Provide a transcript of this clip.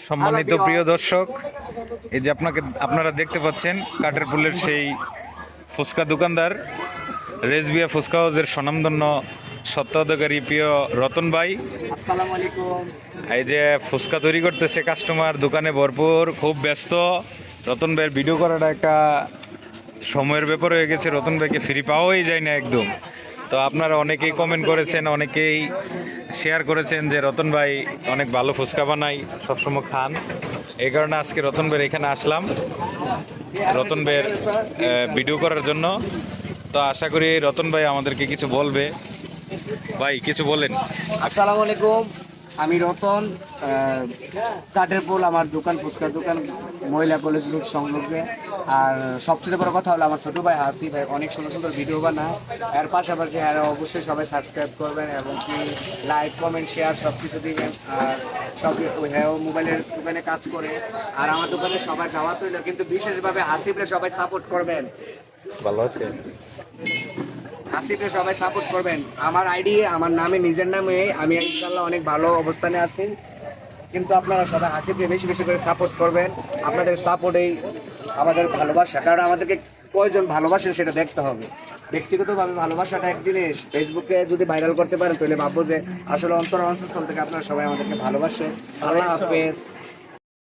সম্মানিত প্রিয় দর্শক, এই যে আপনারা দেখতে পাচ্ছেন কাঠের পুলের সেই ফুচকা দোকানদার রেজবিয়া ফুচকা হাউসের স্বনামধন্য সত্ত্বাধিকারী প্রিয় রতন ভাই। আসসালামু আলাইকুম। এই যে ফুচকা তৈরি করতেছে, কাস্টমার দোকানে ভরপুর, খুব ব্যস্ত। রতন ভাইয়ের ভিডিও করাটা একটা সময়ের ব্যাপার হয়ে গেছে, রতন ভাইকে ফ্রি পাওয়াই যায় না একদম। তো আপনারা অনেকেই কমেন্ট করেছেন, অনেকেই শেয়ার করেছেন যে রতন ভাই অনেক ভালো ফুচকা বানাই, সবসময় খান। এই কারণে আজকে রতন ভাইয়ের এখানে আসলাম, রতন ভাইয়ের ভিডিও করার জন্য। তো আশা করি রতন ভাই আমাদেরকে কিছু বলবে। ভাই কিছু বলেন। আসসালামু আলাইকুম, আমি রতন। কাঠের পোল আমার দোকান, ফুচকার দোকান, মহিলা কলেজ রোড সংলগ্নে। আর সবচেয়ে বড় কথা হলো আমার ছোটো ভাই হাসি ভাই অনেক সুন্দর সুন্দর ভিডিও বানায়। এর পাশাপাশি আর অবশ্যই সবাই সাবস্ক্রাইব করবেন এবং কি লাইক কমেন্ট শেয়ার সব কিছু দিবেন। আর সব হ্যাঁ মোবাইলের দোকানে কাজ করে। আর আমার দোকানে সবাই দাওয়াত হইলো, কিন্তু বিশেষভাবে হাসিবরে সবাই সাপোর্ট করবেন। ভালো আছে। আসিফকে সবাই সাপোর্ট করবেন। আমার আইডি আমার নামে, নিজের নামে, আমি ইনশাআল্লাহ অনেক ভালো অবস্থানে আছি। কিন্তু আপনারা সবাই আসিফকে বেশি বেশি করে সাপোর্ট করবেন। আপনাদের সাপোর্টেই আমাদের ভালোবাসা, কারণ আমাদেরকে কয়জন ভালোবাসেন সেটা দেখতে হবে। ব্যক্তিগতভাবে ভালোবাসাটা এক জিনিস, ফেসবুকে যদি ভাইরাল করতে পারেন তাহলে ভাববো যে আসলে অন্তর অন্তঃস্থল থেকে আপনারা সবাই আমাদেরকে ভালোবাসেন। আল্লাহ হাফেজ।